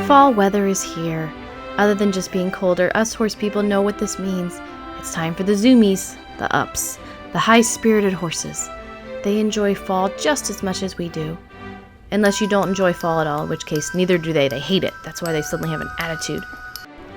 Fall weather is here. Other than just being colder, us horse people know what this means. It's time for the zoomies, the ups, the high-spirited horses. They enjoy fall just as much as we do. Unless you don't enjoy fall at all, in which case neither do they. They hate it. That's why they suddenly have an attitude.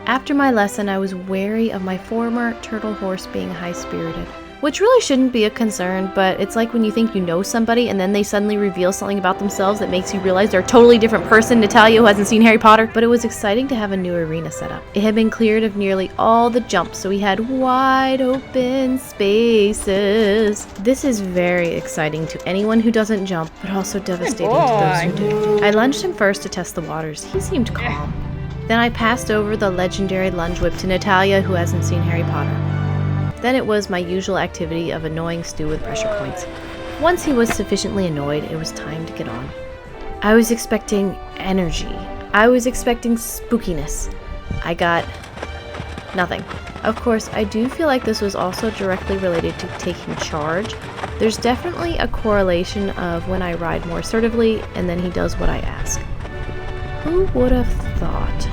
After my lesson, I was wary of my former turtle horse being high-spirited, which really shouldn't be a concern, but it's like when you think you know somebody and then they suddenly reveal something about themselves that makes you realize they're a totally different person to tell you who hasn't seen Harry Potter. But it was exciting to have a new arena set up. It had been cleared of nearly all the jumps, so we had wide open spaces. This is very exciting to anyone who doesn't jump, but also devastating to those who do. I lunged him first to test the waters. He seemed calm. Then I passed over the legendary lunge whip to Natalia, who hasn't seen Harry Potter. Then it was my usual activity of annoying Stu with pressure points. Once he was sufficiently annoyed, it was time to get on. I was expecting energy. I was expecting spookiness. I got nothing. Of course, I do feel like this was also directly related to taking charge. There's definitely a correlation of when I ride more assertively and then he does what I ask. Who would have thought?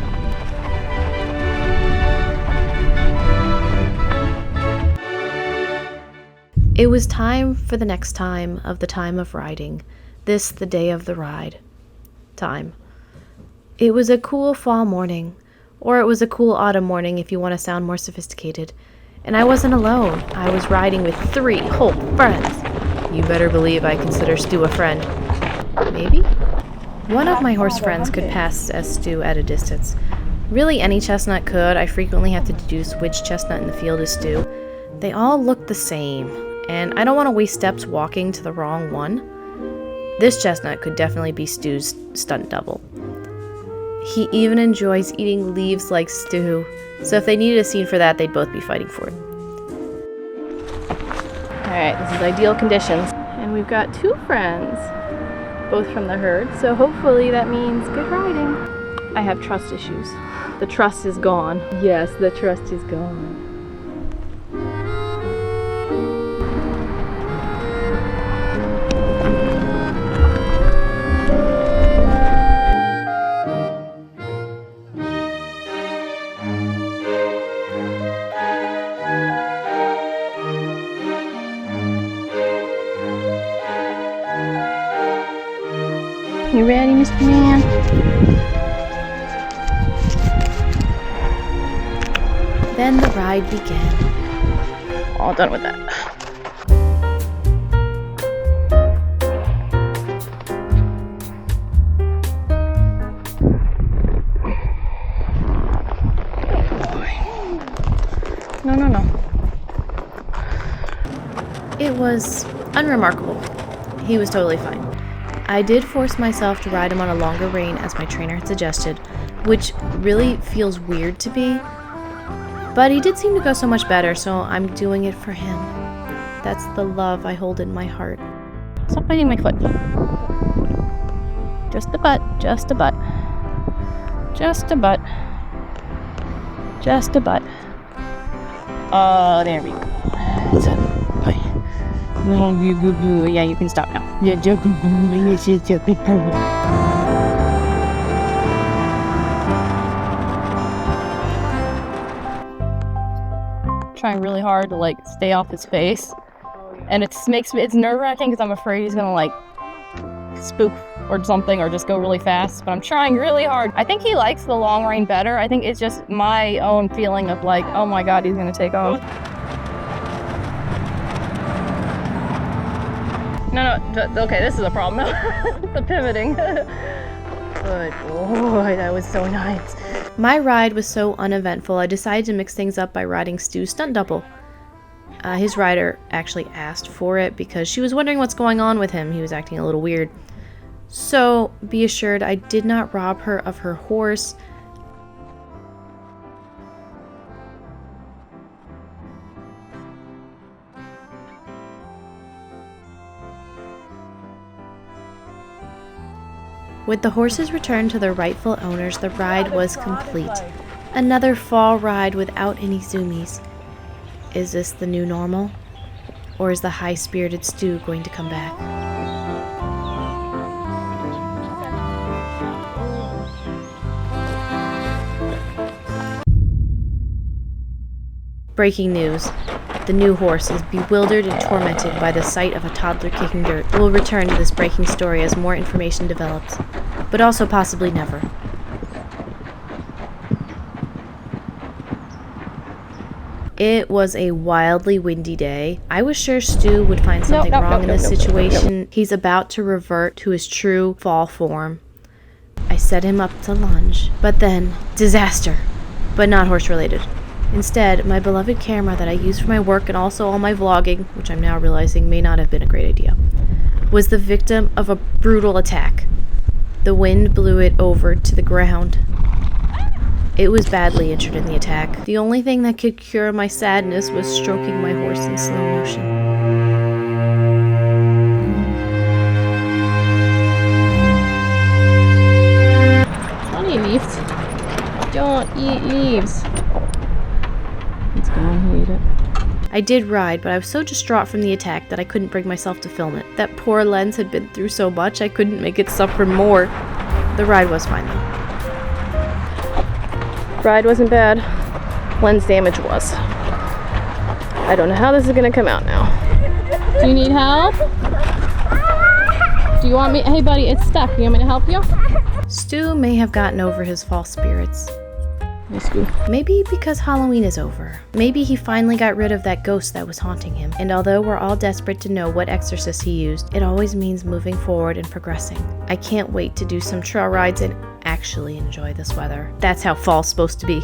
It was time for the next time of the time of riding. This, the day of the ride. Time. It was a cool fall morning. Or it was a cool autumn morning if you want to sound more sophisticated. And I wasn't alone. I was riding with 3 whole friends. You better believe I consider Stu a friend. Maybe? One of my horse friends could pass as Stu at a distance. Really, any chestnut could. I frequently have to deduce which chestnut in the field is Stu. They all look the same. And I don't want to waste steps walking to the wrong one. This chestnut could definitely be Stu's stunt double. He even enjoys eating leaves like Stu, so if they needed a scene for that, they'd both be fighting for it. Alright, this is ideal conditions. And we've got 2 friends, both from the herd, so hopefully that means good riding. I have trust issues. The trust is gone. Yes, the trust is gone. You ready, Mr. Man? Then the ride began. All done with that. No. It was unremarkable. He was totally fine. I did force myself to ride him on a longer rein as my trainer had suggested, which really feels weird to me, but he did seem to go so much better, so I'm doing it for him. That's the love I hold in my heart. Stop biting my foot. Just a butt, just a butt. Just a butt. Just a butt. Oh, there we go. That's it. Yeah, you can stop now. Yeah, trying really hard to like stay off his face, and it's nerve-wracking because I'm afraid he's gonna like spook or something or just go really fast. But I'm trying really hard. I think he likes the long rein better. I think it's just my own feeling of like, oh my god, he's gonna take off. No, okay, this is a problem. The pivoting. Good boy, that was so nice. My ride was so uneventful, I decided to mix things up by riding Stu's stunt double. His rider actually asked for it because she was wondering what's going on with him. He was acting a little weird. So, be assured, I did not rob her of her horse. With the horses returned to their rightful owners, the ride was complete. Another fall ride without any zoomies. Is this the new normal? Or is the high-spirited Stu going to come back? Breaking news. The new horse is bewildered and tormented by the sight of a toddler kicking dirt. We'll return to this breaking story as more information develops, but also possibly never. It was a wildly windy day. I was sure Stu would find something wrong in this situation. He's about to revert to his true fall form. I set him up to lunge, but then, disaster, but not horse related. Instead, my beloved camera that I use for my work and also all my vlogging, which I'm now realizing may not have been a great idea, was the victim of a brutal attack. The wind blew it over to the ground. It was badly injured in the attack. The only thing that could cure my sadness was stroking my horse in slow motion. Don't eat leaves. Don't eat leaves. Let's go and eat it. I did ride, but I was so distraught from the attack that I couldn't bring myself to film it. That poor lens had been through so much, I couldn't make it suffer more. The ride was fine though. Ride wasn't bad. Lens damage was. I don't know how this is gonna come out now. Do you need help? Do you want me? Hey buddy, it's stuck. You want me to help you? Stu may have gotten over his false spirits. Maybe because Halloween is over. Maybe he finally got rid of that ghost that was haunting him. And although we're all desperate to know what exorcist he used, it always means moving forward and progressing. I can't wait to do some trail rides and actually enjoy this weather. That's how fall's supposed to be.